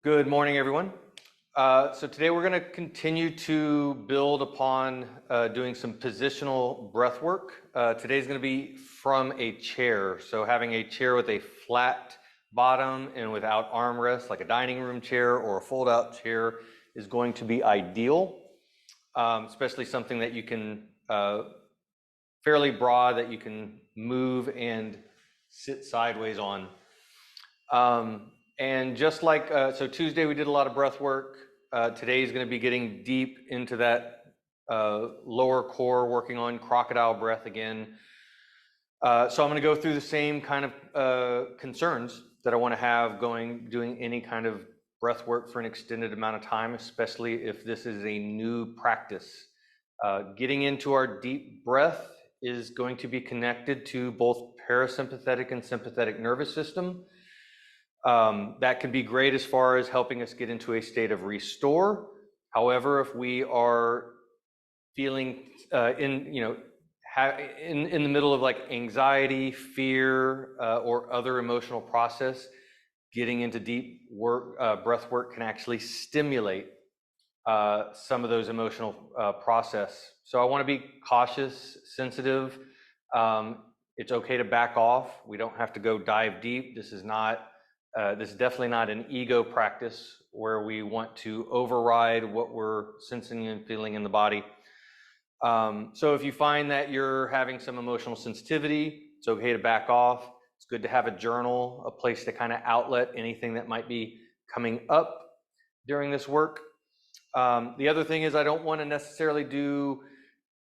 Good morning, everyone. So today we're going to continue to build upon doing some positional breath work. Today's going to be from a chair. So having a chair with a flat bottom and without armrests, like a dining room chair or a fold-out chair, is going to be ideal, especially something that you can, fairly broad, that you can move and sit sideways on. And just like, so Tuesday we did a lot of breath work. Today is going to be getting deep into that lower core, working on crocodile breath again. So I'm going to go through the same kind of concerns that I want to have doing any kind of breath work for an extended amount of time, especially if this is a new practice. Getting into our deep breath is going to be connected to both parasympathetic and sympathetic nervous system. That can be great as far as helping us get into a state of restore. However, if we are feeling in the middle of like anxiety, fear, or other emotional process, getting into deep breath work can actually stimulate some of those emotional process. So I want to be cautious, sensitive. It's okay to back off. We don't have to go dive deep. This is definitely not an ego practice where we want to override what we're sensing and feeling in the body. So if you find that you're having some emotional sensitivity, it's okay to back off. It's good to have a journal, a place to kind of outlet anything that might be coming up during this work. The other thing is I don't want to necessarily do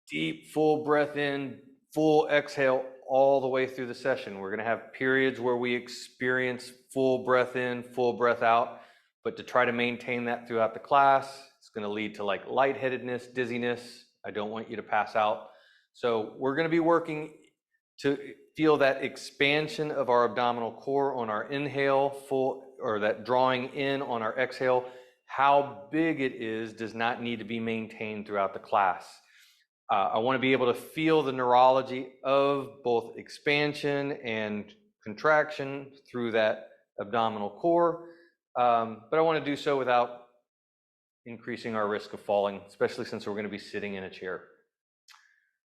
deep, full breath in, full exhale all the way through the session. We're going to have periods where we experience full breath in, full breath out, but to try to maintain that throughout the class, it's going to lead to like lightheadedness, dizziness. I don't want you to pass out. So we're going to be working to feel that expansion of our abdominal core on our inhale, or that drawing in on our exhale. How big it is does not need to be maintained throughout the class. I want to be able to feel the neurology of both expansion and contraction through that abdominal core, but I want to do so without increasing our risk of falling, especially since we're going to be sitting in a chair.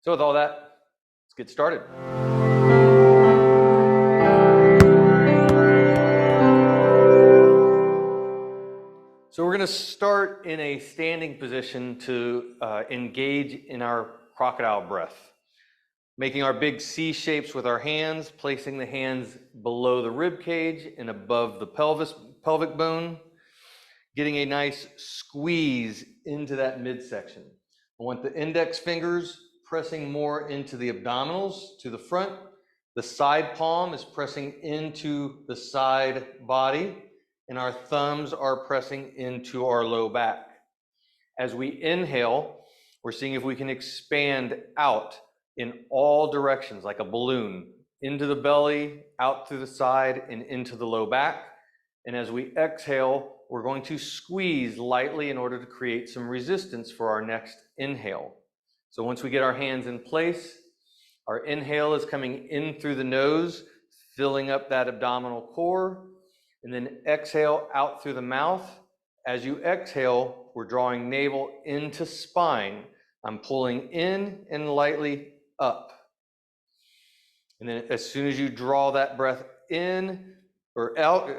So with all that, let's get started. So we're going to start in a standing position to engage in our crocodile breath, making our big C shapes with our hands, placing the hands below the rib cage and above the pelvic bone, getting a nice squeeze into that midsection. I want the index fingers pressing more into the abdominals to the front. The side palm is pressing into the side body, and our thumbs are pressing into our low back. As we inhale, we're seeing if we can expand out in all directions like a balloon, into the belly, out through the side, and into the low back. And as we exhale, we're going to squeeze lightly in order to create some resistance for our next inhale. So once we get our hands in place, our inhale is coming in through the nose, filling up that abdominal core, and then exhale out through the mouth. As you exhale, we're drawing navel into spine. I'm pulling in and lightly up. And then as soon as you draw that breath in or out,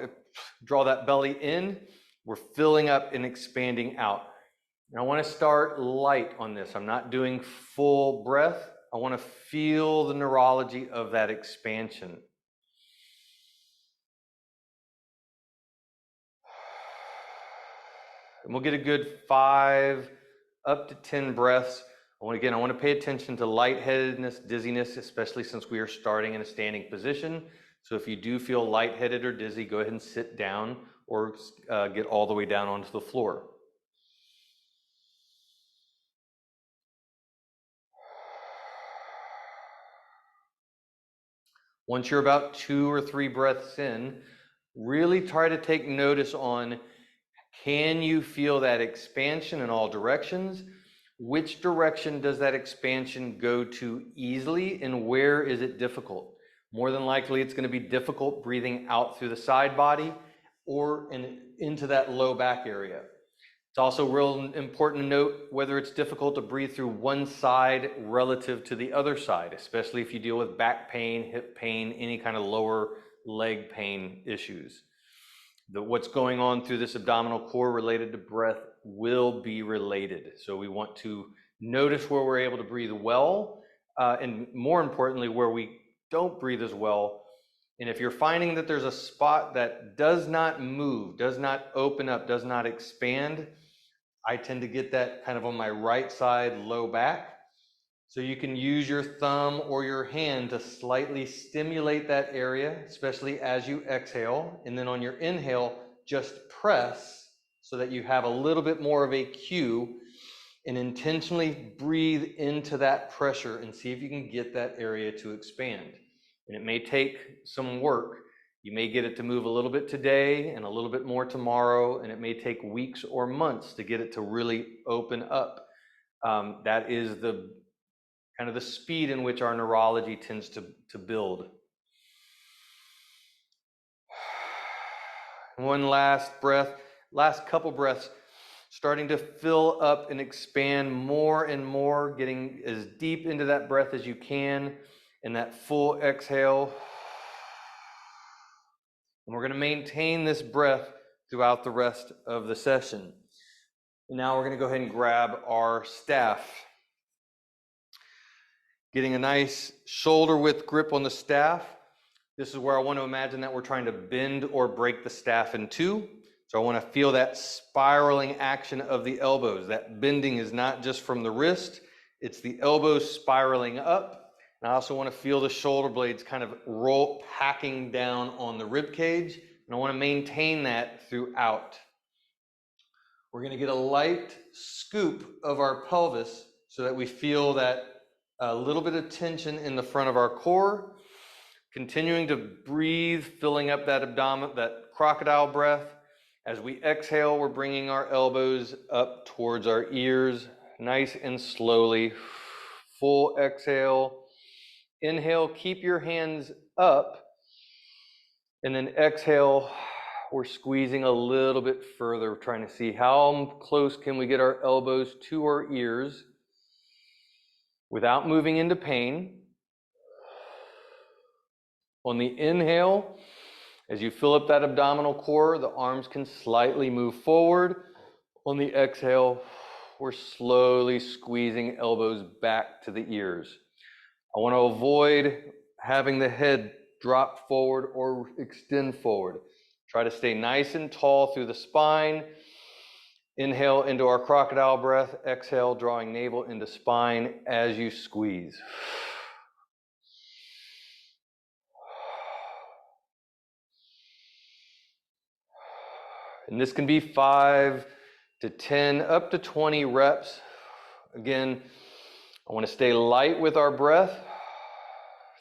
draw that belly in, we're filling up and expanding out. And I want to start light on this. I'm not doing full breath. I want to feel the neurology of that expansion. And we'll get a good 5 up to 10 breaths. I want to pay attention to lightheadedness, dizziness, especially since we are starting in a standing position. So if you do feel lightheaded or dizzy, go ahead and sit down or get all the way down onto the floor. Once you're about 2 or 3 breaths in, really try to take notice on, can you feel that expansion in all directions? Which direction does that expansion go to easily, and where is it difficult? More than likely, it's going to be difficult breathing out through the side body or into that low back area. It's also real important to note whether it's difficult to breathe through one side relative to the other side, especially if you deal with back pain, hip pain, any kind of lower leg pain issues. What's going on through this abdominal core related to breath will be related. So we want to notice where we're able to breathe well, and more importantly, where we don't breathe as well. And if you're finding that there's a spot that does not move, does not open up, does not expand, I tend to get that kind of on my right side, low back. So you can use your thumb or your hand to slightly stimulate that area, especially as you exhale. And then on your inhale, just press so that you have a little bit more of a cue, and intentionally breathe into that pressure and see if you can get that area to expand. And it may take some work. You may get it to move a little bit today and a little bit more tomorrow, and it may take weeks or months to get it to really open up. That is the kind of the speed in which our neurology tends to build. One last breath, last couple breaths, starting to fill up and expand more and more, getting as deep into that breath as you can, and that full exhale. And we're going to maintain this breath throughout the rest of the session. And now we're going to go ahead and grab our staff. Getting a nice shoulder width grip on the staff. This is where I want to imagine that we're trying to bend or break the staff in two. So I want to feel that spiraling action of the elbows. That bending is not just from the wrist, it's the elbows spiraling up. And I also want to feel the shoulder blades kind of roll, packing down on the rib cage. And I want to maintain that throughout. We're going to get a light scoop of our pelvis so that we feel that a little bit of tension in the front of our core, continuing to breathe, filling up that abdomen, that crocodile breath. As we exhale, we're bringing our elbows up towards our ears, nice and slowly. Full exhale. Inhale, keep your hands up. And then exhale, we're squeezing a little bit further, trying to see how close can we get our elbows to our ears without moving into pain. On the inhale, as you fill up that abdominal core, the arms can slightly move forward. On the exhale, we're slowly squeezing elbows back to the ears. I want to avoid having the head drop forward or extend forward. Try to stay nice and tall through the spine. Inhale into our crocodile breath. Exhale, drawing navel into spine as you squeeze. And this can be 5 to 10, up to 20 reps. Again, I want to stay light with our breath,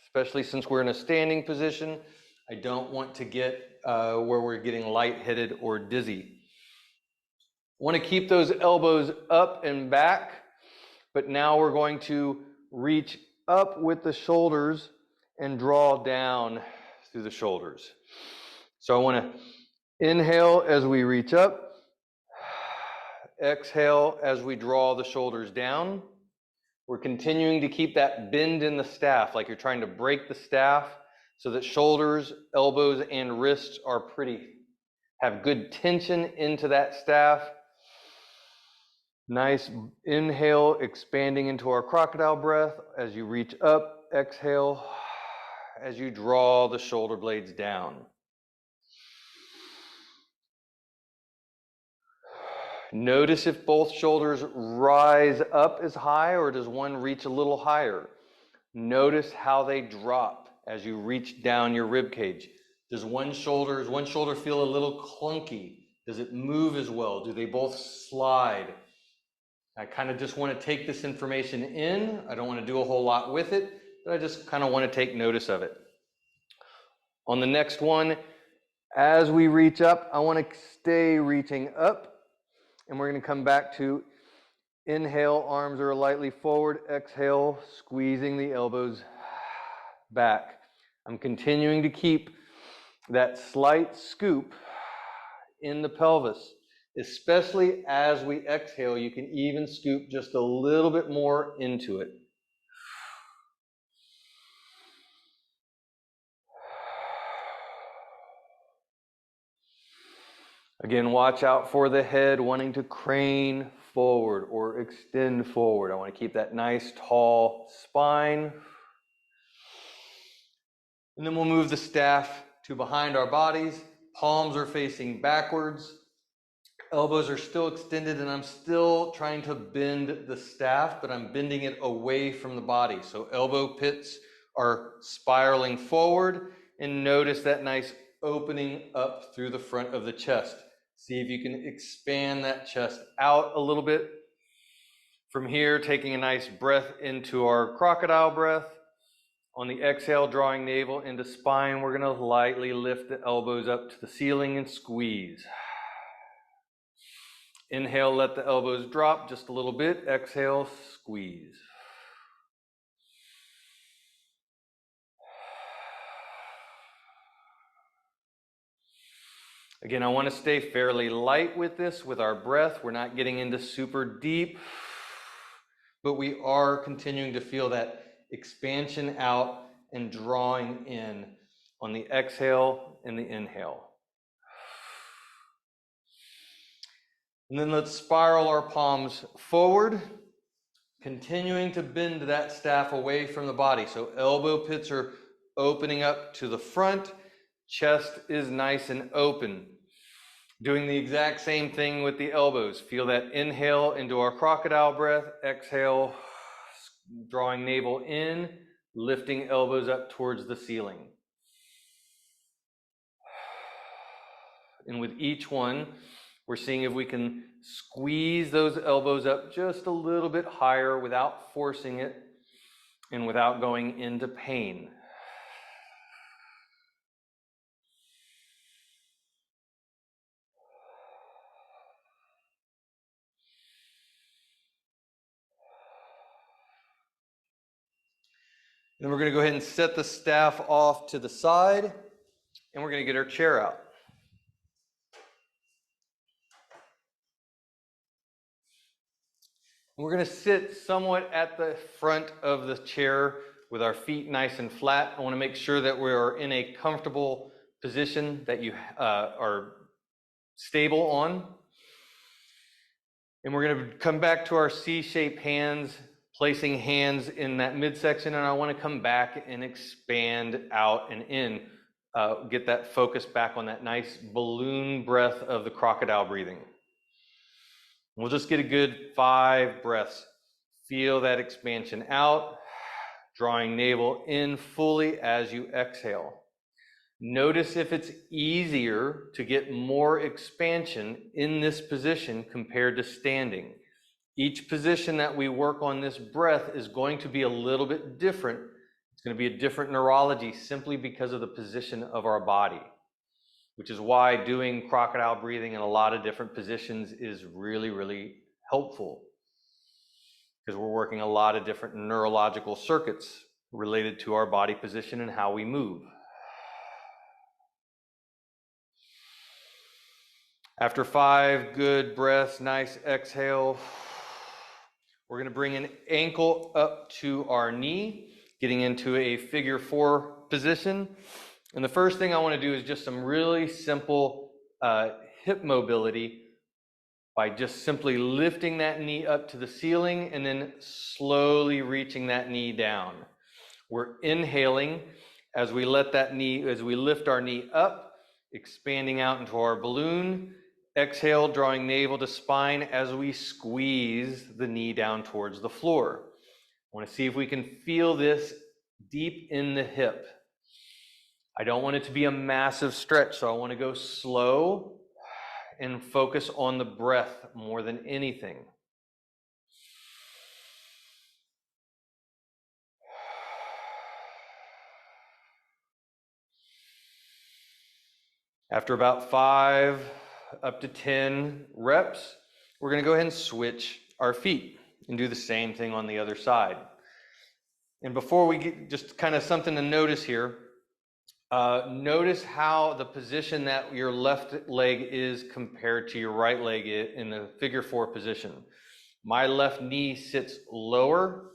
especially since we're in a standing position. I don't want to get where we're getting lightheaded or dizzy. I want to keep those elbows up and back, but now we're going to reach up with the shoulders and draw down through the shoulders. So I want to inhale as we reach up, exhale as we draw the shoulders down. We're continuing to keep that bend in the staff, like you're trying to break the staff, so that shoulders, elbows, and wrists are have good tension into that staff. Nice inhale, expanding into our crocodile breath. As you reach up, exhale, as you draw the shoulder blades down. Notice if both shoulders rise up as high, or does one reach a little higher. Notice how they drop as you reach down your rib cage. Does one shoulder feel a little clunky? Does it move as well? Do they both slide? I kind of just want to take this information in. I don't want to do a whole lot with it, but I just kind of want to take notice of it. On the next one, as we reach up, I want to stay reaching up. And we're going to come back to inhale, arms are lightly forward. Exhale, squeezing the elbows back. I'm continuing to keep that slight scoop in the pelvis. Especially as we exhale, you can even scoop just a little bit more into it. Again, watch out for the head wanting to crane forward or extend forward. I want to keep that nice tall spine. And then we'll move the staff to behind our bodies. Palms are facing backwards. Elbows are still extended, and I'm still trying to bend the staff, but I'm bending it away from the body. So elbow pits are spiraling forward, and notice that nice opening up through the front of the chest. See if you can expand that chest out a little bit. From here, taking a nice breath into our crocodile breath. On the exhale, drawing navel into spine, we're going to lightly lift the elbows up to the ceiling and squeeze. Inhale, let the elbows drop just a little bit. Exhale, squeeze. Again, I want to stay fairly light with this, with our breath. We're not getting into super deep, but we are continuing to feel that expansion out and drawing in on the exhale and the inhale. And then let's spiral our palms forward, continuing to bend that staff away from the body. So elbow pits are opening up to the front, chest is nice and open. Doing the exact same thing with the elbows. Feel that inhale into our crocodile breath, exhale, drawing navel in, lifting elbows up towards the ceiling. And with each one, we're seeing if we can squeeze those elbows up just a little bit higher without forcing it and without going into pain. Then we're going to go ahead and set the staff off to the side, and we're going to get our chair out. We're going to sit somewhat at the front of the chair with our feet nice and flat. I want to make sure that we are in a comfortable position that you are stable on. And we're going to come back to our C-shaped hands, placing hands in that midsection, and I want to come back and expand out and in. Get that focus back on that nice balloon breath of the crocodile breathing. We'll just get a good 5 breaths. Feel that expansion out, drawing navel in fully as you exhale. Notice if it's easier to get more expansion in this position compared to standing. Each position that we work on this breath is going to be a little bit different. It's going to be a different neurology simply because of the position of our body, which is why doing crocodile breathing in a lot of different positions is really, really helpful, because we're working a lot of different neurological circuits related to our body position and how we move. After 5 good breaths, nice exhale, we're going to bring an ankle up to our knee, getting into a figure 4 position. And the first thing I want to do is just some really simple hip mobility by just simply lifting that knee up to the ceiling and then slowly reaching that knee down. We're inhaling as we lift our knee up, expanding out into our balloon. Exhale, drawing navel to spine as we squeeze the knee down towards the floor. I want to see if we can feel this deep in the hip. I don't want it to be a massive stretch, so I want to go slow and focus on the breath more than anything. After about 5 up to 10 reps, we're going to go ahead and switch our feet and do the same thing on the other side. And before we get, just kind of something to notice here, Notice how the position that your left leg is compared to your right leg in the figure 4 position. My left knee sits lower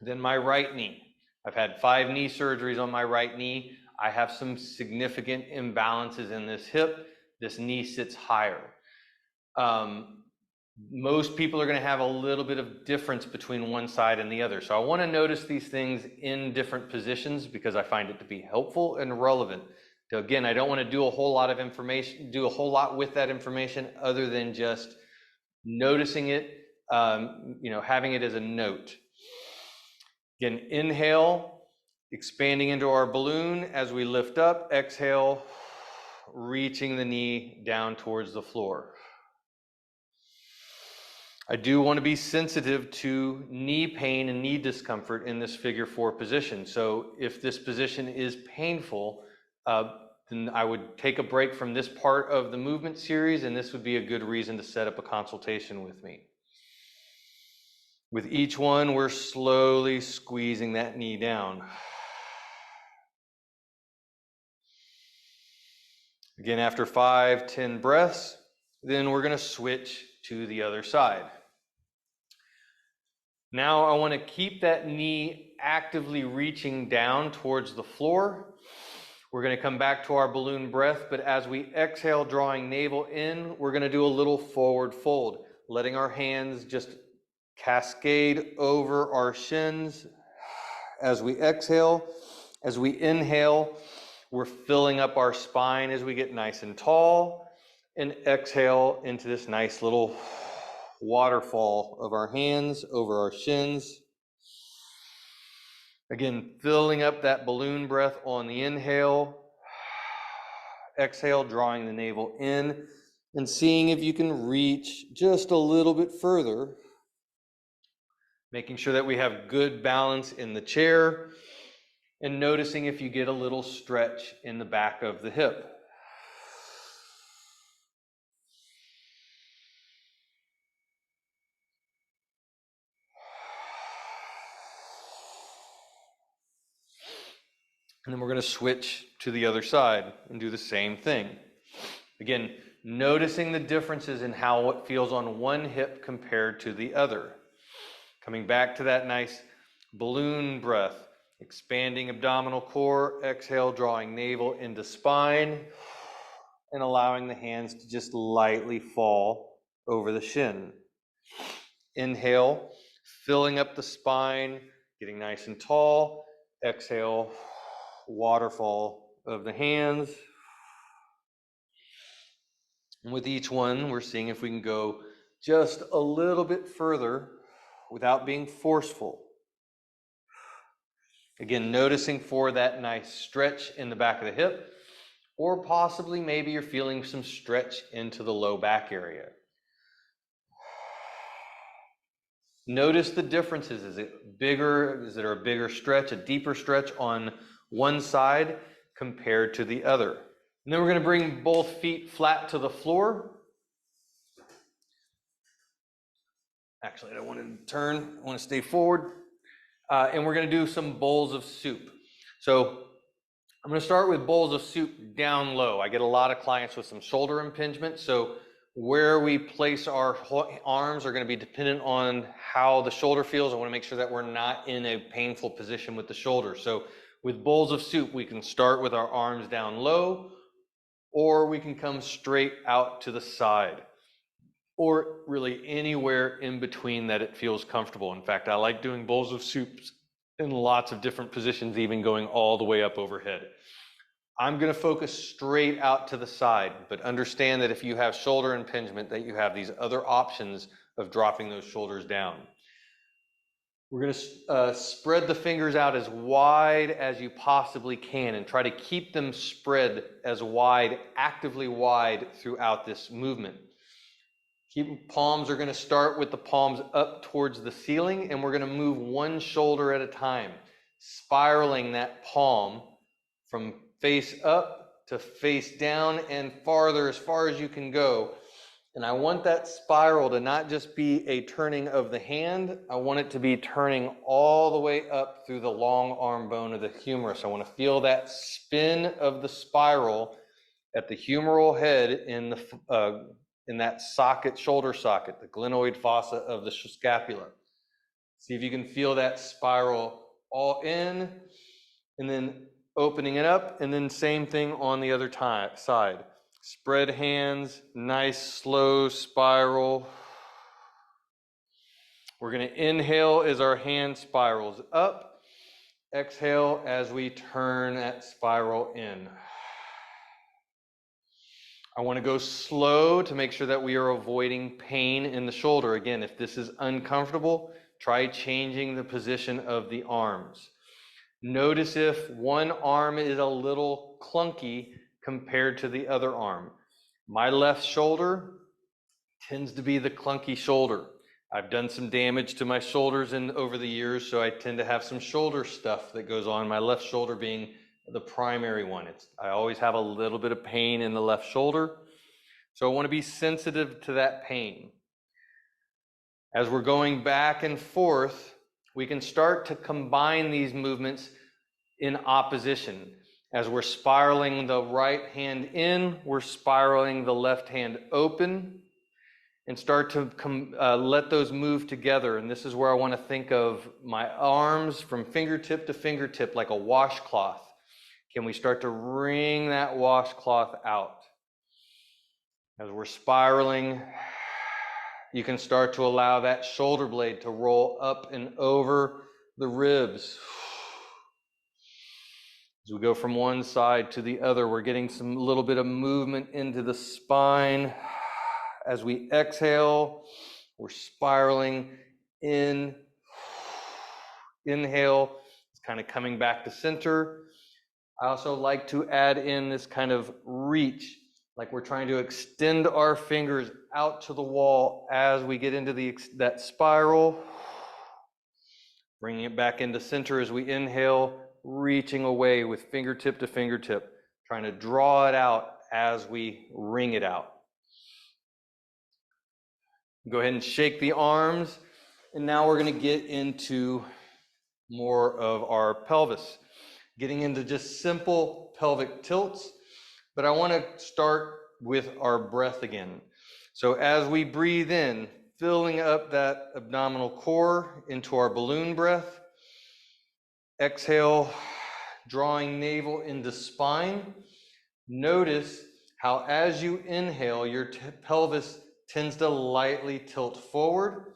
than my right knee. I've had 5 knee surgeries on my right knee. I have some significant imbalances in this hip. This knee sits higher. Most people are going to have a little bit of difference between one side and the other. So I want to notice these things in different positions because I find it to be helpful and relevant. So again, I don't want to do a whole lot of information, do a whole lot with that information other than just noticing it, having it as a note. Again, inhale, expanding into our balloon as we lift up, exhale, reaching the knee down towards the floor. I do want to be sensitive to knee pain and knee discomfort in this figure 4 position. So if this position is painful, then I would take a break from this part of the movement series, and this would be a good reason to set up a consultation with me. With each one, we're slowly squeezing that knee down. Again, after 5, 10 breaths, then we're going to switch to the other side. Now I want to keep that knee actively reaching down towards the floor. We're going to come back to our balloon breath, but as we exhale, drawing navel in, we're going to do a little forward fold, letting our hands just cascade over our shins as we exhale. As we inhale, we're filling up our spine as we get nice and tall, and exhale into this nice little waterfall of our hands over our shins. Again, filling up that balloon breath on the inhale. Exhale, drawing the navel in and seeing if you can reach just a little bit further. Making sure that we have good balance in the chair and noticing if you get a little stretch in the back of the hip. And then we're going to switch to the other side and do the same thing. Again, noticing the differences in how it feels on one hip compared to the other. Coming back to that nice balloon breath, expanding abdominal core, exhale, drawing navel into spine, and allowing the hands to just lightly fall over the shin. Inhale, filling up the spine, getting nice and tall. Exhale, waterfall of the hands. And with each one, we're seeing if we can go just a little bit further without being forceful. Again, noticing for that nice stretch in the back of the hip, or possibly maybe you're feeling some stretch into the low back area. Notice the differences. Is it bigger? Is there a bigger stretch, a deeper stretch on one side compared to the other? And then we're going to bring both feet flat to the floor. Actually, I don't want to turn. I want to stay forward. And we're going to do some bowls of soup. So I'm going to start with bowls of soup down low. I get a lot of clients with some shoulder impingement. So where we place our arms are going to be dependent on how the shoulder feels. I want to make sure that we're not in a painful position with the shoulder. So with bowls of soup, we can start with our arms down low, or we can come straight out to the side, or really anywhere in between that it feels comfortable. In fact, I like doing bowls of soups in lots of different positions, even going all the way up overhead. I'm going to focus straight out to the side, but understand that if you have shoulder impingement, that you have these other options of dropping those shoulders down. We're going to spread the fingers out as wide as you possibly can and try to keep them spread as wide, actively wide throughout this movement. Palms are going to start with the palms up towards the ceiling, and we're going to move one shoulder at a time, spiraling that palm from face up to face down and farther, as far as you can go, And I want that spiral to not just be a turning of the hand, I want it to be turning all the way up through the long arm bone of the humerus. I want to feel that spin of the spiral at the humeral head in that socket, shoulder socket, the glenoid fossa of the scapula. See if you can feel that spiral all in, and then opening it up, and then same thing on the other side. Spread hands, nice slow spiral. We're going to inhale as our hand spirals up. Exhale as we turn that spiral in. I want to go slow to make sure that we are avoiding pain in the shoulder. Again, if this is uncomfortable, try changing the position of the arms. Notice if one arm is a little clunky compared to the other arm. My left shoulder tends to be the clunky shoulder. I've done some damage to my shoulders over the years, so I tend to have some shoulder stuff that goes on, my left shoulder being the primary one. I always have a little bit of pain in the left shoulder, so I want to be sensitive to that pain. As we're going back and forth, we can start to combine these movements in opposition. As we're spiraling the right hand in, we're spiraling the left hand open, and start to let those move together. And this is where I want to think of my arms from fingertip to fingertip like a washcloth. Can we start to wring that washcloth out? As we're spiraling, you can start to allow that shoulder blade to roll up and over the ribs. As we go from one side to the other, we're getting some little bit of movement into the spine. As we exhale, we're spiraling in. Inhale, it's kind of coming back to center. I also like to add in this kind of reach, like we're trying to extend our fingers out to the wall as we get into that spiral. Bringing it back into center as we inhale, reaching away with fingertip to fingertip, trying to draw it out as we wring it out. Go ahead and shake the arms, and now we're going to get into more of our pelvis, getting into just simple pelvic tilts, but I want to start with our breath again. So as we breathe in, filling up that abdominal core into our balloon breath, exhale, drawing navel into spine. Notice how as you inhale, your pelvis tends to lightly tilt forward.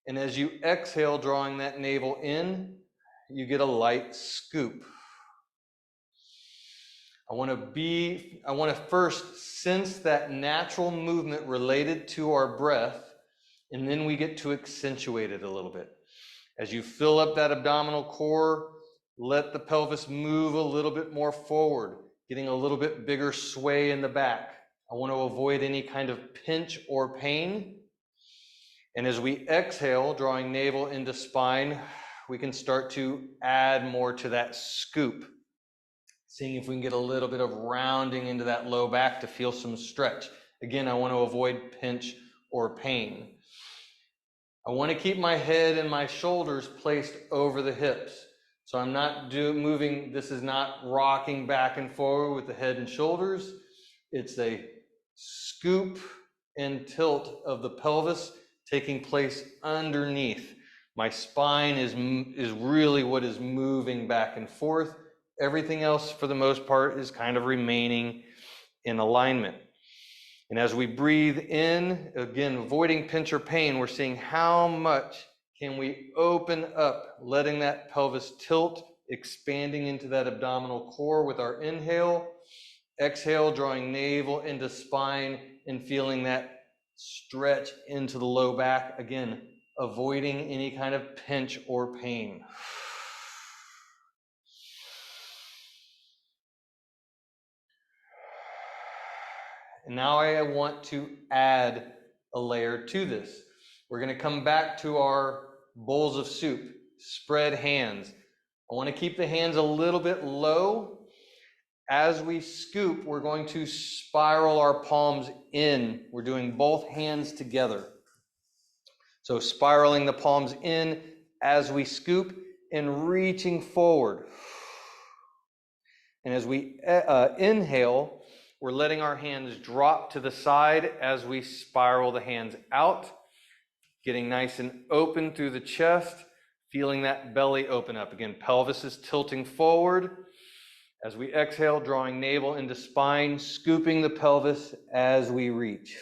And as you exhale, drawing that navel in, you get a light scoop. I want to first sense that natural movement related to our breath, and then we get to accentuate it a little bit. As you fill up that abdominal core, let the pelvis move a little bit more forward, getting a little bit bigger sway in the back. I want to avoid any kind of pinch or pain. And as we exhale, drawing navel into spine, we can start to add more to that scoop, seeing if we can get a little bit of rounding into that low back to feel some stretch. Again, I want to avoid pinch or pain. I want to keep my head and my shoulders placed over the hips. So I'm not moving, this is not rocking back and forward with the head and shoulders. It's a scoop and tilt of the pelvis taking place underneath. My spine is really what is moving back and forth. Everything else, for the most part, is kind of remaining in alignment. And as we breathe in, again, avoiding pinch or pain, we're seeing how much can we open up, letting that pelvis tilt, expanding into that abdominal core with our inhale. Exhale, drawing navel into spine and feeling that stretch into the low back. Again, avoiding any kind of pinch or pain. And now I want to add a layer to this. We're going to come back to our bowls of soup, spread hands. I want to keep the hands a little bit low. As we scoop, we're going to spiral our palms in. We're doing both hands together. So spiraling the palms in as we scoop and reaching forward. And as we inhale, we're letting our hands drop to the side as we spiral the hands out, getting nice and open through the chest, feeling that belly open up. Again, pelvis is tilting forward. As we exhale, drawing navel into spine, scooping the pelvis as we reach.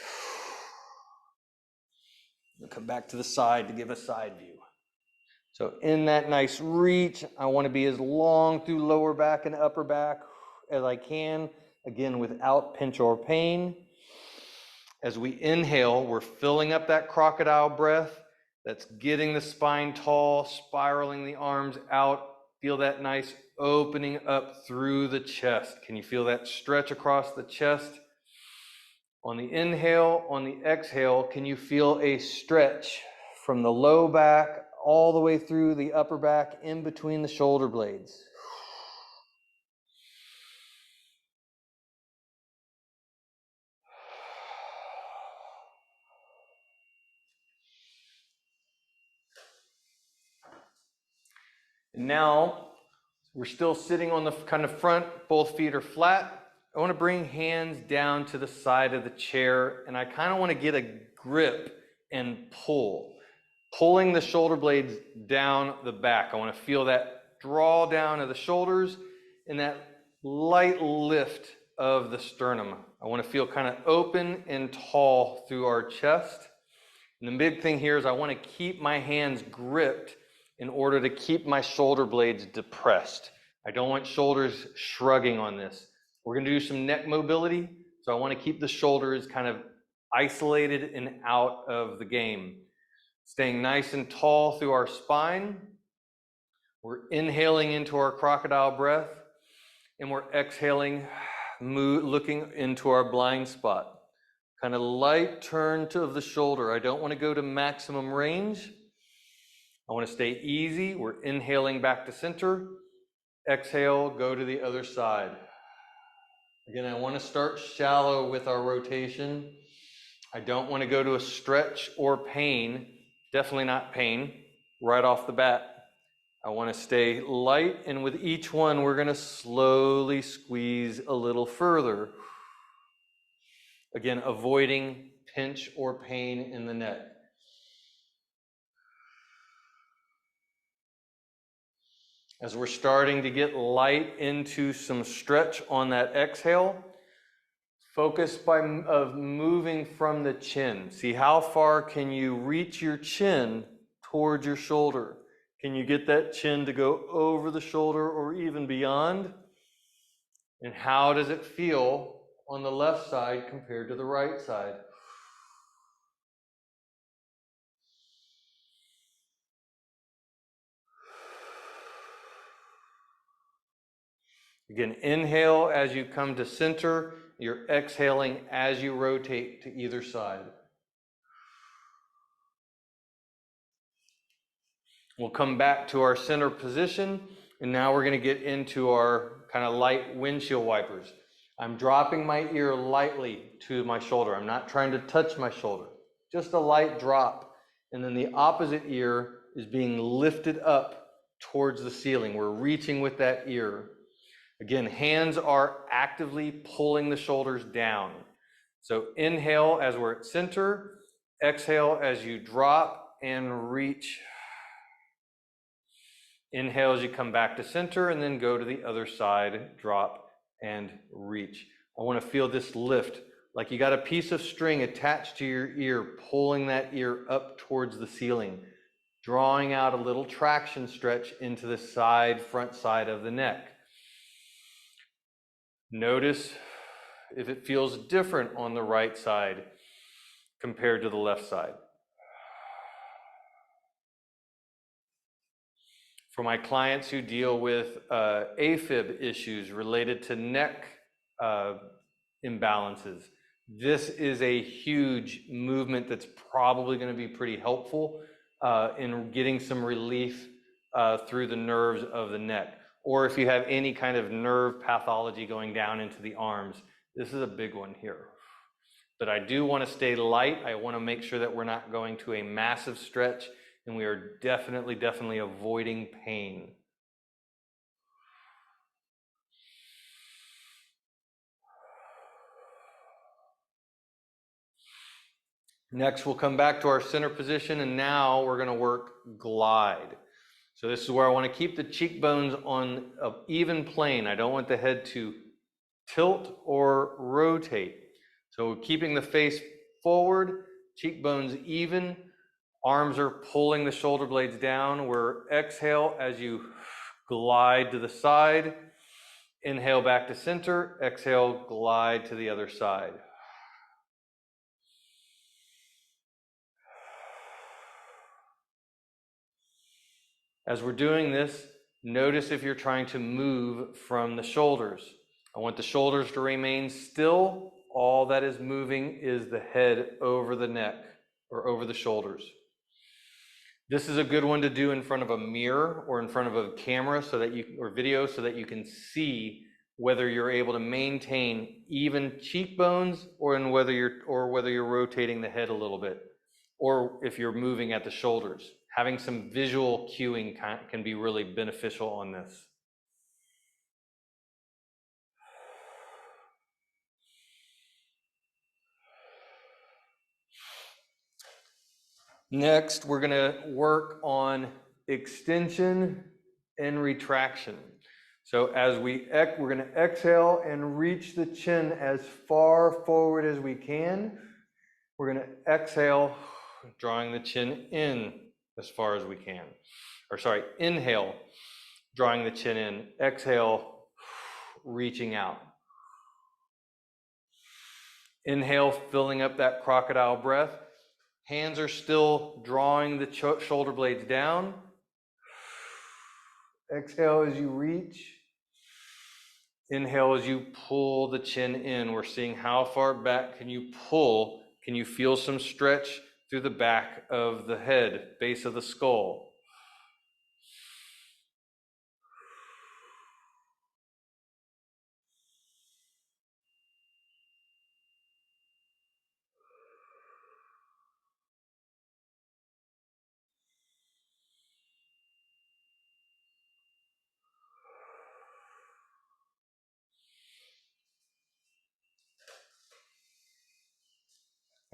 We'll come back to the side to give a side view. So in that nice reach, I want to be as long through lower back and upper back as I can, again, without pinch or pain. As we inhale, we're filling up that crocodile breath. That's getting the spine tall, spiraling the arms out. Feel that nice opening up through the chest. Can you feel that stretch across the chest? On the inhale, on the exhale, can you feel a stretch from the low back all the way through the upper back in between the shoulder blades? And now, we're still sitting on the kind of front, both feet are flat. I want to bring hands down to the side of the chair, and I kind of want to get a grip and pull. Pulling the shoulder blades down the back. I want to feel that draw down of the shoulders and that light lift of the sternum. I want to feel kind of open and tall through our chest. And the big thing here is I want to keep my hands gripped in order to keep my shoulder blades depressed. I don't want shoulders shrugging on this. We're going to do some neck mobility, so I want to keep the shoulders kind of isolated and out of the game. Staying nice and tall through our spine. We're inhaling into our crocodile breath, and we're exhaling, looking into our blind spot. Kind of light turn of the shoulder. I don't want to go to maximum range. I want to stay easy. We're inhaling back to center. Exhale, go to the other side. Again, I want to start shallow with our rotation. I don't want to go to a stretch or pain, definitely not pain, right off the bat. I want to stay light, and with each one, we're going to slowly squeeze a little further. Again, avoiding pinch or pain in the neck. As we're starting to get light into some stretch on that exhale, focus of moving from the chin. See how far can you reach your chin towards your shoulder? Can you get that chin to go over the shoulder or even beyond? And how does it feel on the left side compared to the right side? Again, inhale as you come to center. You're exhaling as you rotate to either side. We'll come back to our center position, and now we're going to get into our kind of light windshield wipers. I'm dropping my ear lightly to my shoulder. I'm not trying to touch my shoulder, just a light drop. And then the opposite ear is being lifted up towards the ceiling. We're reaching with that ear. Again, hands are actively pulling the shoulders down. So inhale as we're at center, exhale as you drop and reach. Inhale as you come back to center, and then go to the other side, drop and reach. I want to feel this lift, like you got a piece of string attached to your ear, pulling that ear up towards the ceiling, drawing out a little traction stretch into the front side of the neck. Notice if it feels different on the right side compared to the left side. For my clients who deal with AFib issues related to neck imbalances, this is a huge movement that's probably going to be pretty helpful in getting some relief through the nerves of the neck. or if you have any kind of nerve pathology going down into the arms. This is a big one here. But I do want to stay light. I want to make sure that we're not going to a massive stretch, and we are definitely avoiding pain. Next, we'll come back to our center position, and now we're going to work glide. So this is where I want to keep the cheekbones on an even plane. I don't want the head to tilt or rotate. So keeping the face forward, cheekbones even, arms are pulling the shoulder blades down. We're exhale as you glide to the side. Inhale back to center, exhale, glide to the other side. As we're doing this, notice if you're trying to move from the shoulders. I want the shoulders to remain still. All that is moving is the head over the neck or over the shoulders. This is a good one to do in front of a mirror or in front of a camera or video so that you can see whether you're able to maintain even cheekbones or whether you're rotating the head a little bit, or if you're moving at the shoulders. Having some visual cueing can be really beneficial on this. Next, we're going to work on extension and retraction. So as we're going to exhale and reach the chin as far forward as we can. We're going to exhale, drawing the chin in as far as we can. Inhale, drawing the chin in. Exhale, reaching out. Inhale, filling up that crocodile breath. Hands are still drawing the shoulder blades down. Exhale as you reach. Inhale as you pull the chin in. We're seeing how far back can you pull. Can you feel some stretch through the back of the head, base of the skull?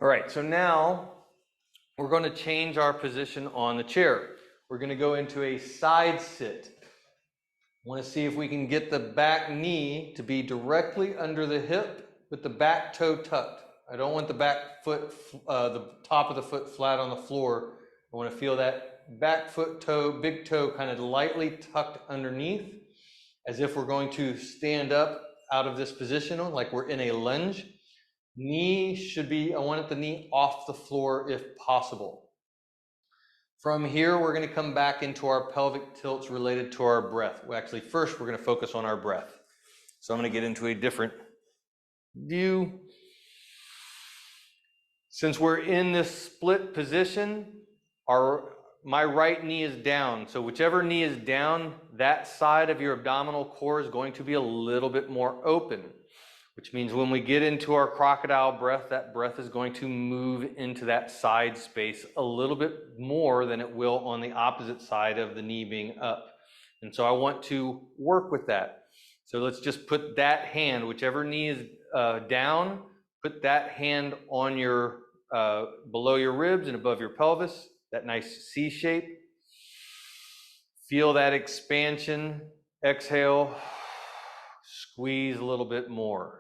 All right, so now we're going to change our position on the chair. We're going to go into a side sit. I want to see if we can get the back knee to be directly under the hip with the back toe tucked. I don't want the back foot, the top of the foot flat on the floor. I want to feel that back foot toe, big toe kind of lightly tucked underneath, as if we're going to stand up out of this position like we're in a lunge. Knee should be, I want the knee off the floor if possible. From here, we're going to come back into our pelvic tilts related to our breath. Well, actually, first, we're going to focus on our breath. So I'm going to get into a different view. Since we're in this split position, my right knee is down. So whichever knee is down, that side of your abdominal core is going to be a little bit more open, which means when we get into our crocodile breath, that breath is going to move into that side space a little bit more than it will on the opposite side of the knee being up. And so I want to work with that. So let's just put that hand, whichever knee is down, put that hand on your below your ribs and above your pelvis, that nice C shape. Feel that expansion. Exhale, squeeze a little bit more.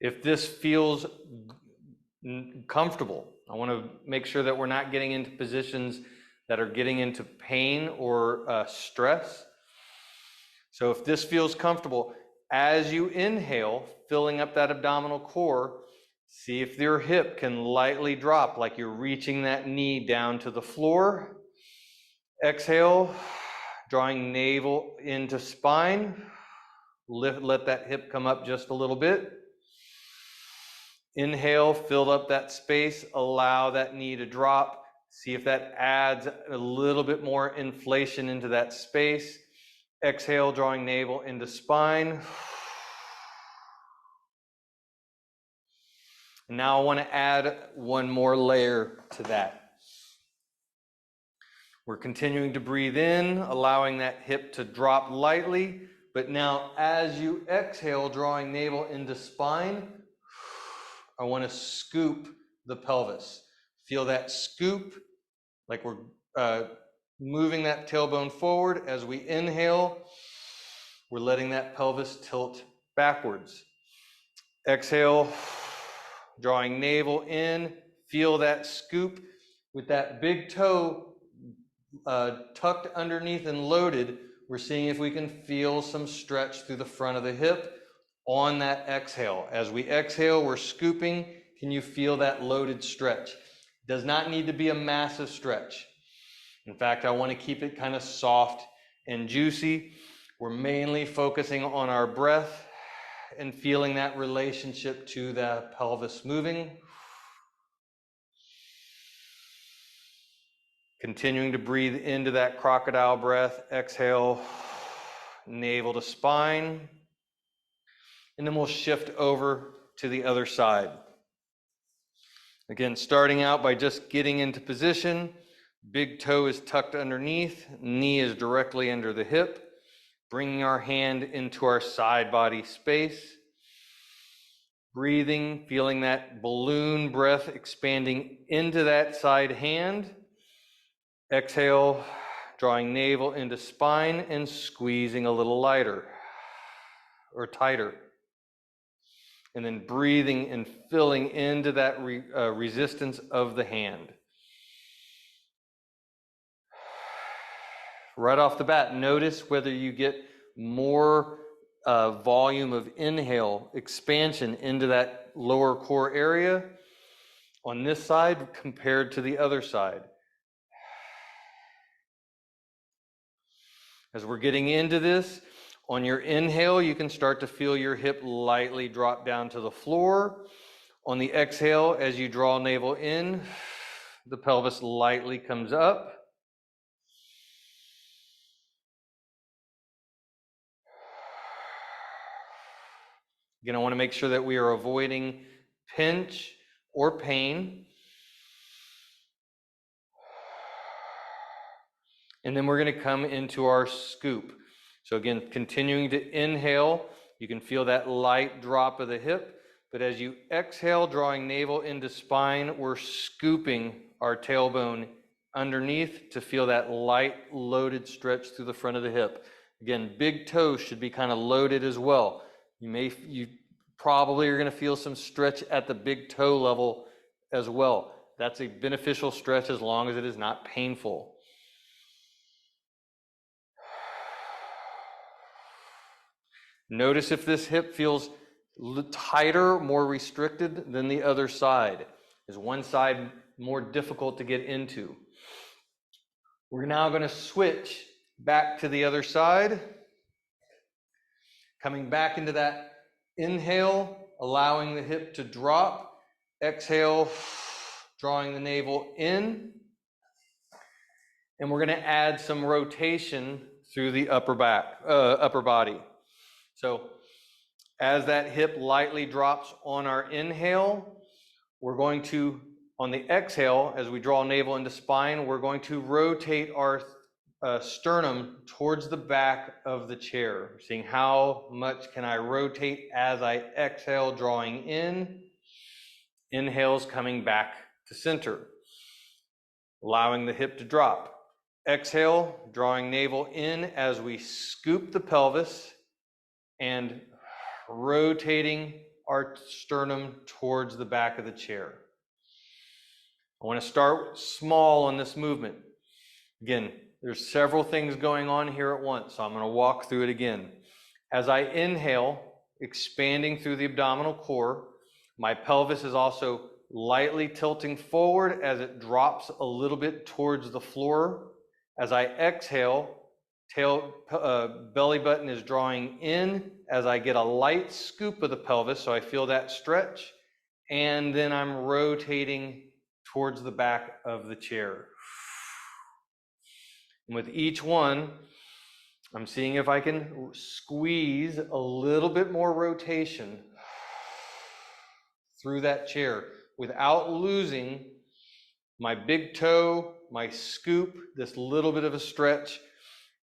If this feels comfortable, I want to make sure that we're not getting into positions that are getting into pain or stress. So if this feels comfortable, as you inhale, filling up that abdominal core, see if your hip can lightly drop like you're reaching that knee down to the floor. Exhale, drawing navel into spine. Let that hip come up just a little bit. Inhale, fill up that space, allow that knee to drop. See if that adds a little bit more inflation into that space. Exhale, drawing navel into spine. Now I want to add one more layer to that. We're continuing to breathe in, allowing that hip to drop lightly. But now as you exhale, drawing navel into spine, I want to scoop the pelvis. Feel that scoop, like we're moving that tailbone forward. As we inhale, we're letting that pelvis tilt backwards. Exhale, drawing navel in, feel that scoop with that big toe tucked underneath and loaded. We're seeing if we can feel some stretch through the front of the hip on that exhale. As we exhale, we're scooping. Can you feel that loaded stretch? Does not need to be a massive stretch. In fact, I want to keep it kind of soft and juicy. We're mainly focusing on our breath and feeling that relationship to the pelvis moving. Continuing to breathe into that crocodile breath. Exhale, navel to spine. And then we'll shift over to the other side. Again, starting out by just getting into position. Big toe is tucked underneath. Knee is directly under the hip. Bringing our hand into our side body space. Breathing, feeling that balloon breath expanding into that side hand. Exhale, drawing navel into spine and squeezing a little lighter or tighter. And then breathing and filling into that resistance of the hand. Right off the bat, notice whether you get more volume of inhale, expansion into that lower core area on this side compared to the other side. As we're getting into this, on your inhale, you can start to feel your hip lightly drop down to the floor. On the exhale, as you draw navel in, the pelvis lightly comes up. Again, I want to make sure that we are avoiding pinch or pain. And then we're going to come into our scoop. So again, continuing to inhale, you can feel that light drop of the hip. But as you exhale, drawing navel into spine, we're scooping our tailbone underneath to feel that light loaded stretch through the front of the hip. Again, big toes should be kind of loaded as well. You probably are going to feel some stretch at the big toe level as well. That's a beneficial stretch as long as it is not painful. Notice if this hip feels tighter, more restricted than the other side. Is one side more difficult to get into? We're now going to switch back to the other side. Coming back into that inhale, allowing the hip to drop. Exhale, drawing the navel in. And we're going to add some rotation through the upper body. So as that hip lightly drops on our inhale, we're going to, on the exhale, as we draw navel into spine, we're going to rotate our sternum towards the back of the chair. Seeing how much can I rotate as I exhale, drawing in. Inhales coming back to center, allowing the hip to drop. Exhale, drawing navel in as we scoop the pelvis and rotating our sternum towards the back of the chair. I want to start small on this movement. Again, there's several things going on here at once, so I'm going to walk through it again. As I inhale, expanding through the abdominal core, my pelvis is also lightly tilting forward as it drops a little bit towards the floor. As I exhale, belly button is drawing in as I get a light scoop of the pelvis, so I feel that stretch. and then I'm rotating towards the back of the chair. And with each one, I'm seeing if I can squeeze a little bit more rotation through that chair without losing my big toe, my scoop, this little bit of a stretch,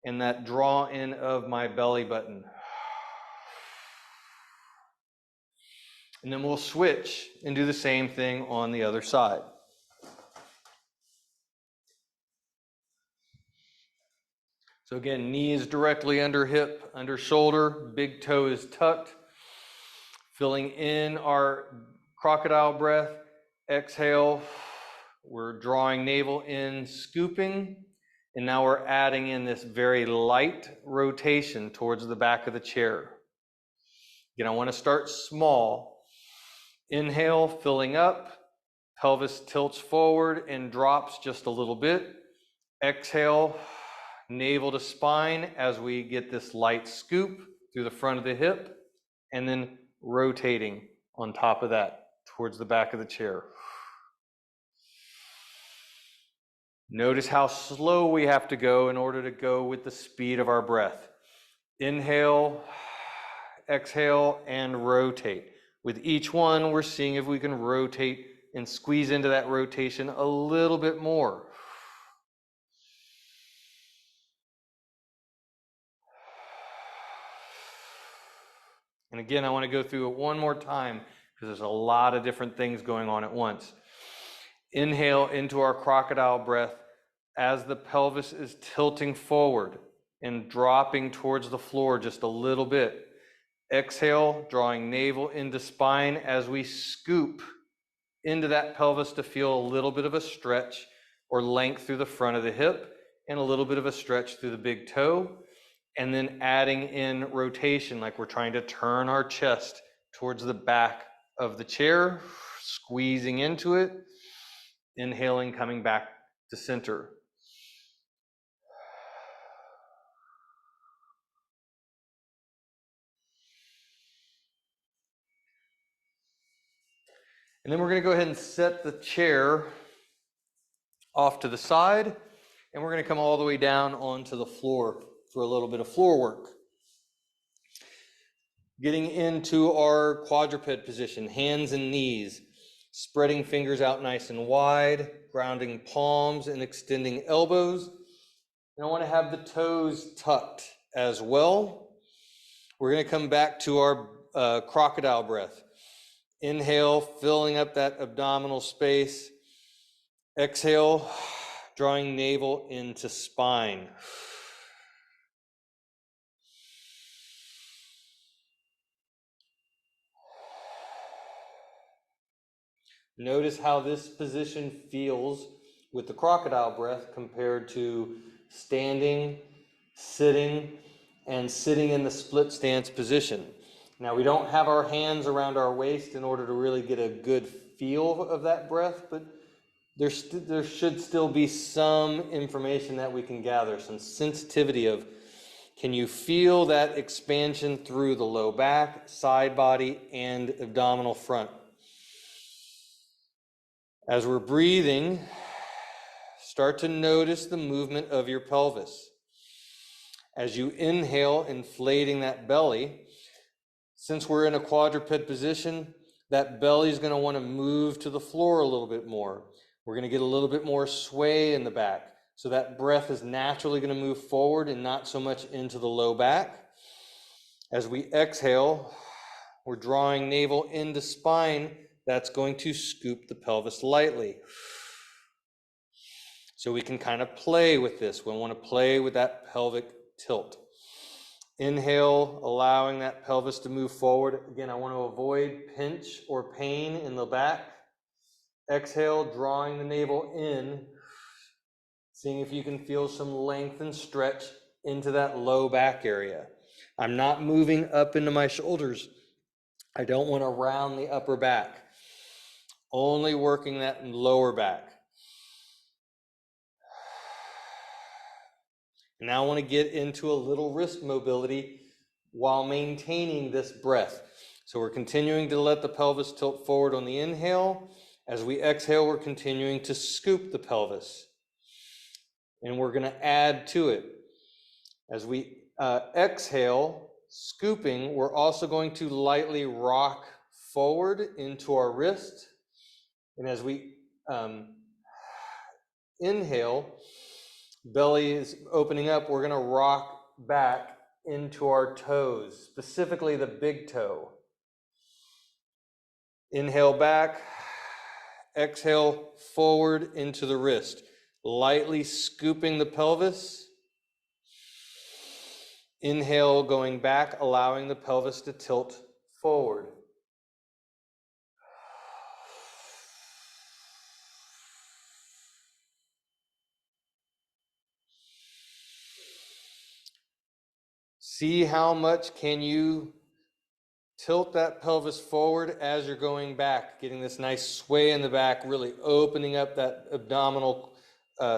and that draw in of my belly button. And then we'll switch and do the same thing on the other side. So again, knee is directly under hip, under shoulder, big toe is tucked. Filling in our crocodile breath, exhale, we're drawing navel in, scooping, and now we're adding in this very light rotation towards the back of the chair. Again, I want to start small. Inhale, filling up, pelvis tilts forward and drops just a little bit. Exhale, navel to spine as we get this light scoop through the front of the hip, and then rotating on top of that towards the back of the chair. Notice how slow we have to go in order to go with the speed of our breath. Inhale, exhale, and rotate. With each one, we're seeing if we can rotate and squeeze into that rotation a little bit more. And again, I want to go through it one more time because there's a lot of different things going on at once. Inhale into our crocodile breath as the pelvis is tilting forward and dropping towards the floor just a little bit. Exhale, drawing navel into spine as we scoop into that pelvis to feel a little bit of a stretch or length through the front of the hip and a little bit of a stretch through the big toe. And then adding in rotation, like we're trying to turn our chest towards the back of the chair, squeezing into it, inhaling, coming back to center. And then we're going to go ahead and set the chair off to the side, and we're going to come all the way down onto the floor for a little bit of floor work. Getting into our quadruped position, hands and knees, spreading fingers out nice and wide, grounding palms and extending elbows. And I want to have the toes tucked as well. We're going to come back to our crocodile breath. Inhale, filling up that abdominal space. Exhale, drawing navel into spine. Notice how this position feels with the crocodile breath compared to standing, sitting, and sitting in the split stance position. Now, we don't have our hands around our waist in order to really get a good feel of that breath, but there should still be some information that we can gather, some sensitivity of, can you feel that expansion through the low back, side body, and abdominal front? As we're breathing, start to notice the movement of your pelvis. As you inhale, inflating that belly, since we're in a quadruped position, that belly is going to want to move to the floor a little bit more. We're going to get a little bit more sway in the back. So that breath is naturally going to move forward and not so much into the low back. As we exhale, we're drawing navel into spine. That's going to scoop the pelvis lightly. So we can kind of play with this. We want to play with that pelvic tilt. Inhale, allowing that pelvis to move forward. Again, I want to avoid pinch or pain in the back. Exhale, drawing the navel in, seeing if you can feel some length and stretch into that low back area. I'm not moving up into my shoulders. I don't want to round the upper back. Only working that lower back. Now I want to get into a little wrist mobility while maintaining this breath. So we're continuing to let the pelvis tilt forward on the inhale. As we exhale, we're continuing to scoop the pelvis. And we're going to add to it. As we exhale, scooping, we're also going to lightly rock forward into our wrist. And as we inhale, belly is opening up, we're going to rock back into our toes, specifically the big toe. Inhale back, exhale forward into the wrist, lightly scooping the pelvis. Inhale going back, allowing the pelvis to tilt forward. See how much can you tilt that pelvis forward as you're going back, getting this nice sway in the back, really opening up that abdominal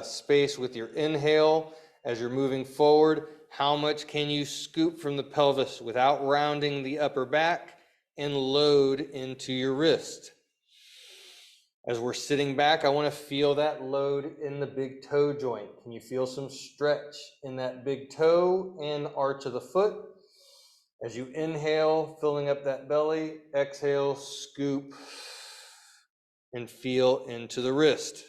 space with your inhale as you're moving forward. How much can you scoop from the pelvis without rounding the upper back and load into your wrist? As we're sitting back, I want to feel that load in the big toe joint. Can you feel some stretch in that big toe and arch of the foot? As you inhale, filling up that belly, exhale, scoop, and feel into the wrist.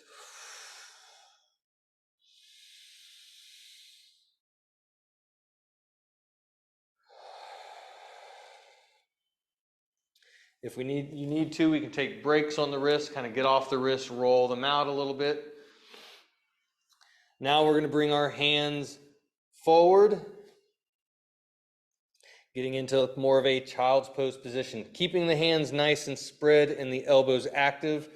If you need to, we can take breaks on the wrist, kind of get off the wrist, roll them out a little bit. Now we're going to bring our hands forward, getting into more of a child's pose position, keeping the hands nice and spread and the elbows active.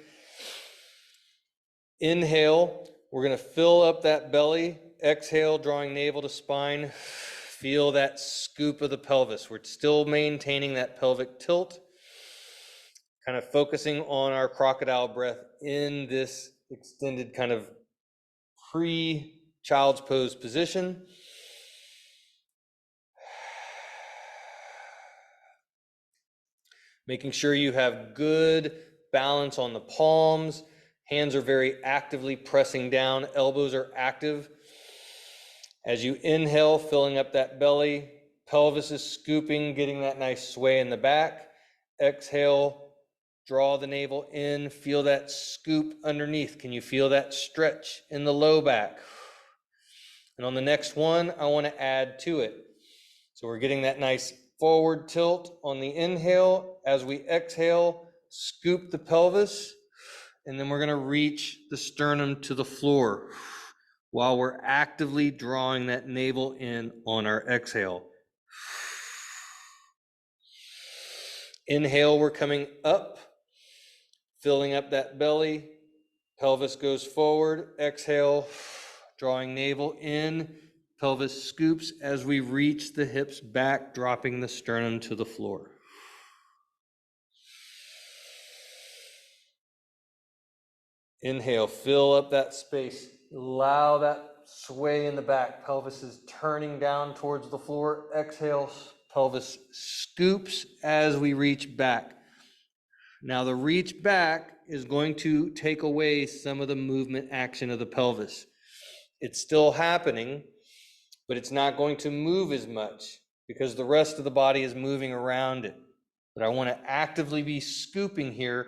Inhale, we're going to fill up that belly. Exhale, drawing navel to spine. Feel that scoop of the pelvis. We're still maintaining that pelvic tilt, kind of focusing on our crocodile breath in this extended kind of pre-child's pose position. Making sure you have good balance on the palms. Hands are very actively pressing down. Elbows are active. As you inhale, filling up that belly. Pelvis is scooping, getting that nice sway in the back. Exhale, draw the navel in. Feel that scoop underneath. Can you feel that stretch in the low back? And on the next one, I want to add to it. So we're getting that nice forward tilt on the inhale. As we exhale, scoop the pelvis, and then we're going to reach the sternum to the floor while we're actively drawing that navel in on our exhale. Inhale, we're coming up, filling up that belly. Pelvis goes forward. Exhale, drawing navel in. Pelvis scoops as we reach the hips back, dropping the sternum to the floor. Inhale, fill up that space. Allow that sway in the back. Pelvis is turning down towards the floor. Exhale, pelvis scoops as we reach back. Now the reach back is going to take away some of the movement action of the pelvis. It's still happening, but it's not going to move as much because the rest of the body is moving around it. But I want to actively be scooping here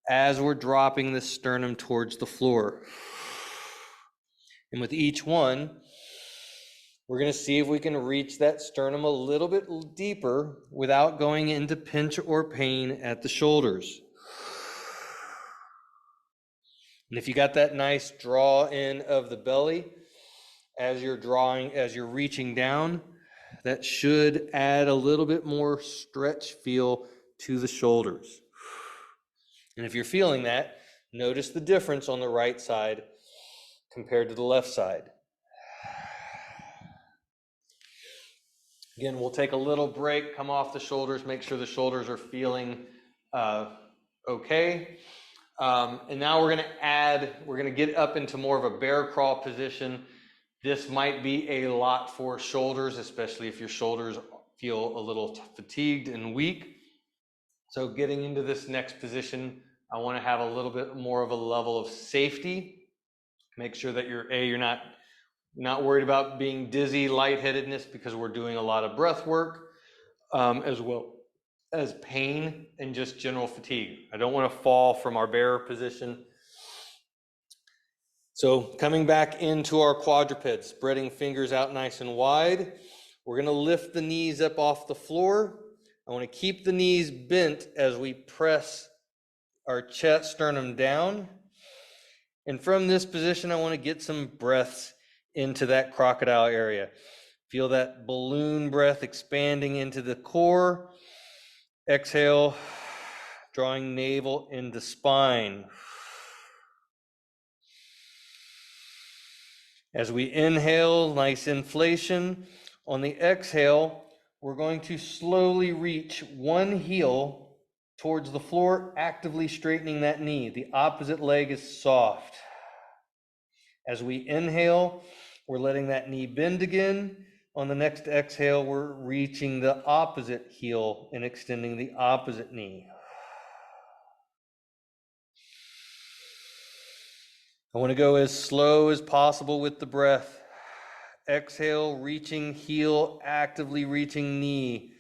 as we're dropping the sternum towards the floor. And with each one, we're going to see if we can reach that sternum a little bit deeper without going into pinch or pain at the shoulders. And if you got that nice draw in of the belly as you're reaching down, that should add a little bit more stretch feel to the shoulders. And if you're feeling that, notice the difference on the right side compared to the left side. Again, we'll take a little break, come off the shoulders, make sure the shoulders are feeling okay. And now we're going to get up into more of a bear crawl position. This might be a lot for shoulders, especially if your shoulders feel a little fatigued and weak. So getting into this next position, I want to have a little bit more of a level of safety. Make sure that you're not worried about being dizzy, lightheadedness, because we're doing a lot of breath work, as well as pain and just general fatigue. I don't want to fall from our bear position. So coming back into our quadruped, spreading fingers out nice and wide. We're going to lift the knees up off the floor. I want to keep the knees bent as we press our chest, sternum down. And from this position, I want to get some breaths into that crocodile area. Feel that balloon breath expanding into the core. Exhale, drawing navel into spine. As we inhale, nice inflation. On the exhale, we're going to slowly reach one heel towards the floor, actively straightening that knee. The opposite leg is soft. As we inhale, we're letting that knee bend again. On the next exhale, we're reaching the opposite heel and extending the opposite knee. I want to go as slow as possible with the breath. Exhale, reaching heel, actively reaching knee.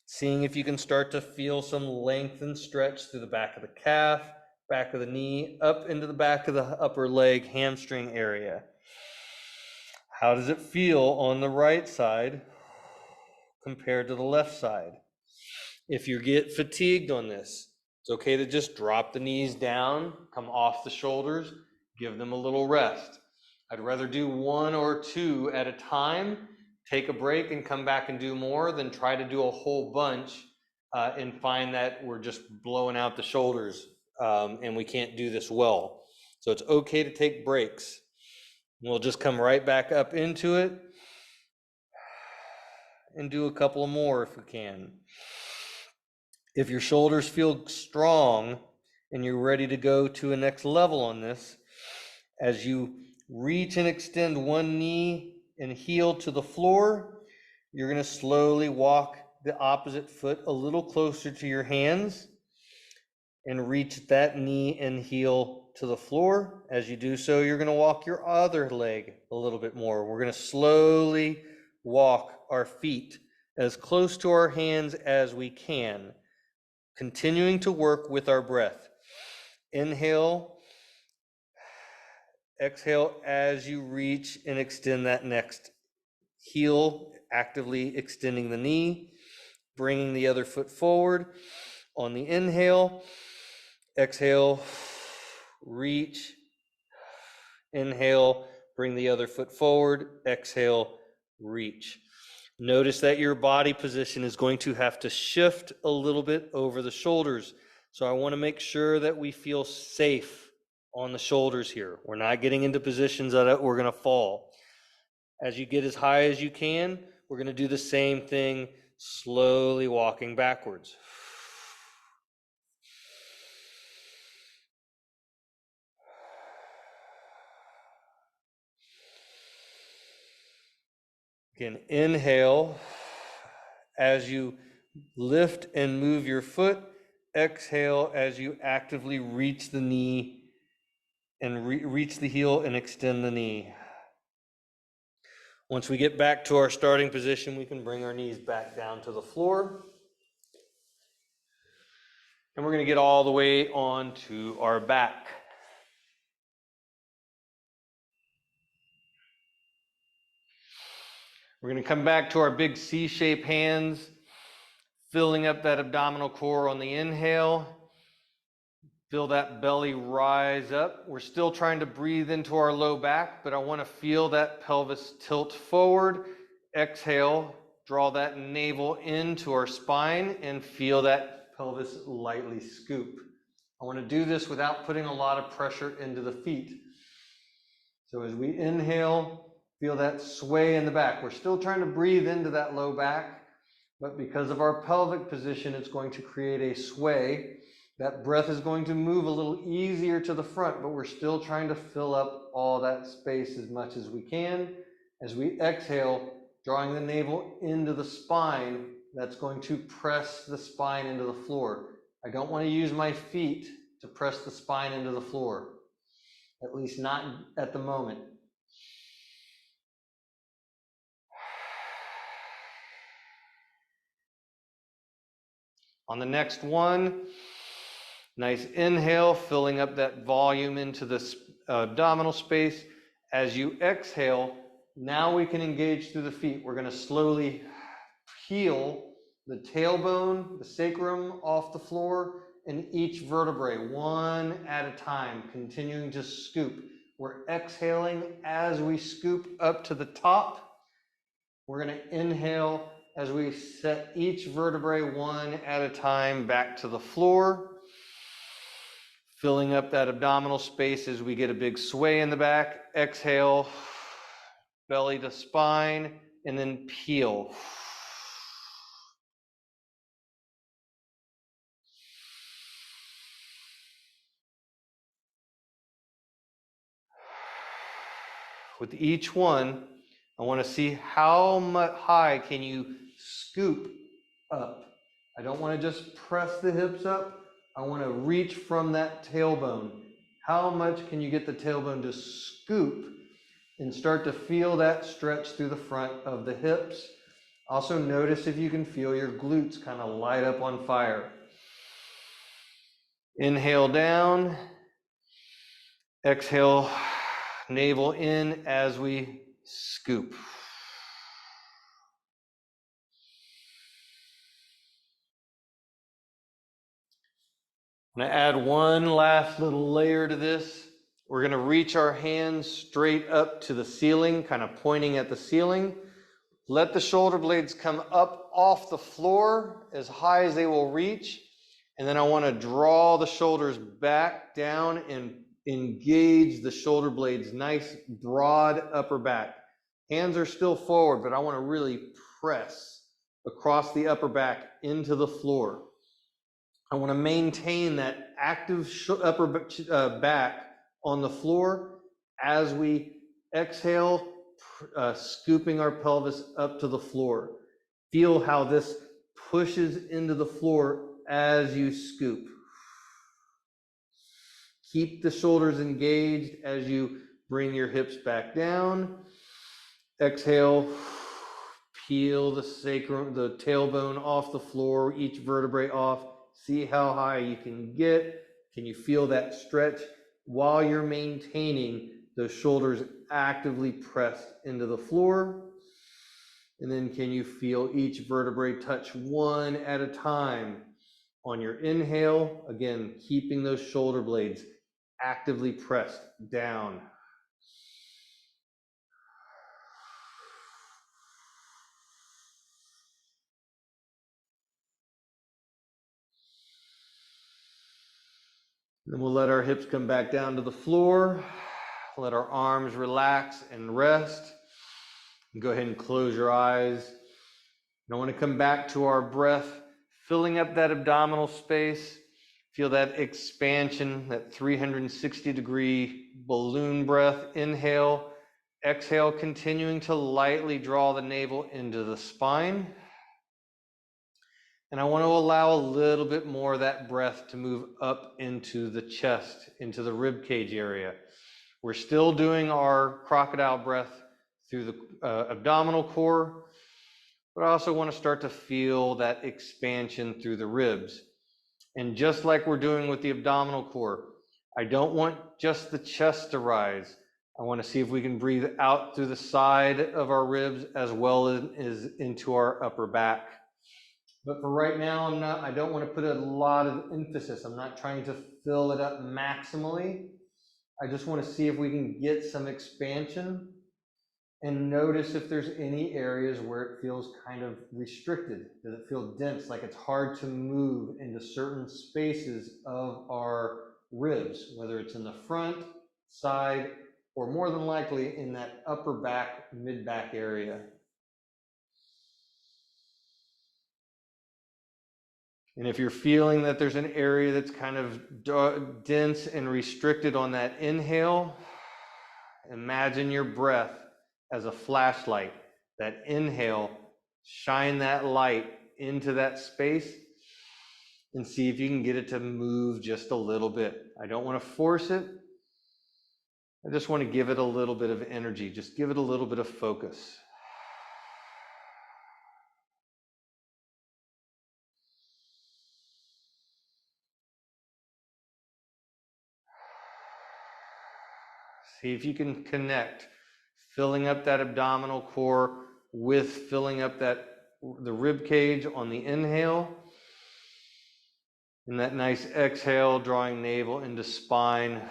Seeing if you can start to feel some length and stretch through the back of the calf, back of the knee, up into the back of the upper leg, hamstring area. How does it feel on the right side compared to the left side? If you get fatigued on this, it's okay to just drop the knees down, come off the shoulders, give them a little rest. I'd rather do one or two at a time, take a break and come back and do more than try to do a whole bunch and find that we're just blowing out the shoulders and we can't do this well. So it's okay to take breaks. We'll just come right back up into it and do a couple more if we can. If your shoulders feel strong and you're ready to go to a next level on this, as you reach and extend one knee and heel to the floor, you're going to slowly walk the opposite foot a little closer to your hands and reach that knee and heel to the floor. As you do so, you're going to walk your other leg a little bit more. We're going to slowly walk our feet as close to our hands as we can, continuing to work with our breath. Inhale. Exhale as you reach and extend that next heel, actively extending the knee, bringing the other foot forward. On the inhale, exhale, reach, inhale, bring the other foot forward, exhale, reach. Notice that your body position is going to have to shift a little bit over the shoulders. So I want to make sure that we feel safe on the shoulders here. We're not getting into positions that we're going to fall. As you get as high as you can, we're going to do the same thing, slowly walking backwards. Again, inhale as you lift and move your foot. Exhale as you actively reach the knee and reach the heel and extend the knee. Once we get back to our starting position, we can bring our knees back down to the floor. And we're going to get all the way onto our back. We're going to come back to our big C-shaped hands, filling up that abdominal core on the inhale. Feel that belly rise up. We're still trying to breathe into our low back, but I want to feel that pelvis tilt forward. Exhale, draw that navel into our spine and feel that pelvis lightly scoop. I want to do this without putting a lot of pressure into the feet. So as we inhale, feel that sway in the back. We're still trying to breathe into that low back, but because of our pelvic position, it's going to create a sway. That breath is going to move a little easier to the front, but we're still trying to fill up all that space as much as we can. As we exhale, drawing the navel into the spine, that's going to press the spine into the floor. I don't want to use my feet to press the spine into the floor, at least not at the moment. On the next one, nice inhale, filling up that volume into the abdominal space. As you exhale, now we can engage through the feet. We're going to slowly peel the tailbone, the sacrum off the floor, and each vertebrae, one at a time, continuing to scoop. We're exhaling as we scoop up to the top. We're going to inhale as we set each vertebrae one at a time back to the floor, filling up that abdominal space as we get a big sway in the back. Exhale, belly to spine, and then peel. With each one, I want to see how much high can you scoop up. I don't want to just press the hips up. I want to reach from that tailbone. How much can you get the tailbone to scoop and start to feel that stretch through the front of the hips? Also notice if you can feel your glutes kind of light up on fire. Inhale down. Exhale, navel in as we scoop. I'm going to add one last little layer to this. We're going to reach our hands straight up to the ceiling, kind of pointing at the ceiling. Let the shoulder blades come up off the floor as high as they will reach. And then I want to draw the shoulders back down and engage the shoulder blades, nice broad upper back. Hands are still forward, but I want to really press across the upper back into the floor. I want to maintain that active upper back on the floor as we exhale, scooping our pelvis up to the floor. Feel how this pushes into the floor as you scoop. Keep the shoulders engaged as you bring your hips back down. Exhale, peel the sacrum, the tailbone off the floor, each vertebrae off. See how high you can get. Can you feel that stretch while you're maintaining those shoulders actively pressed into the floor? And then can you feel each vertebrae touch one at a time? On your inhale, again, keeping those shoulder blades actively pressed down. Then we'll let our hips come back down to the floor. Let our arms relax and rest. And go ahead and close your eyes. And I want to come back to our breath, filling up that abdominal space. Feel that expansion, that 360-degree balloon breath. Inhale, exhale, continuing to lightly draw the navel into the spine. And I want to allow a little bit more of that breath to move up into the chest, into the rib cage area. We're still doing our crocodile breath through the abdominal core, but I also want to start to feel that expansion through the ribs. And just like we're doing with the abdominal core, I don't want just the chest to rise. I want to see if we can breathe out through the side of our ribs as well as into our upper back. But for right now, I don't want to put a lot of emphasis. I'm not trying to fill it up maximally. I just want to see if we can get some expansion and notice if there's any areas where it feels kind of restricted. Does it feel dense, like it's hard to move into certain spaces of our ribs, whether it's in the front, side, or more than likely in that upper back, mid-back area. And if you're feeling that there's an area that's kind of dense and restricted on that inhale, imagine your breath as a flashlight. That inhale, shine that light into that space. and see if you can get it to move just a little bit. I don't want to force it. I just want to give it a little bit of energy. Just give it a little bit of focus. See if you can connect, filling up that abdominal core with filling up the rib cage on the inhale. And that nice exhale, drawing navel into spine.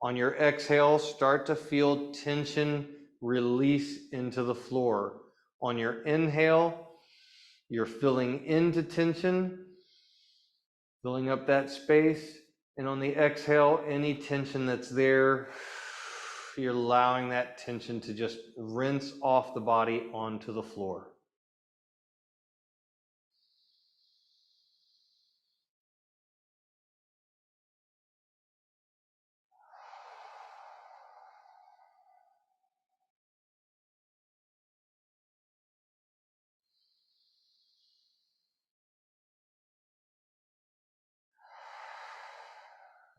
On your exhale, start to feel tension release into the floor. On your inhale, you're filling into tension, filling up that space. And on the exhale, any tension that's there, you're allowing that tension to just rinse off the body onto the floor.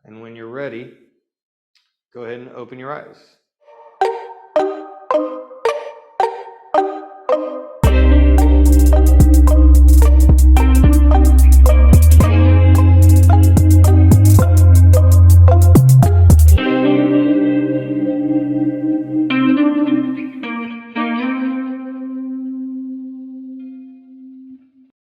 And when you're ready, go ahead and open your eyes.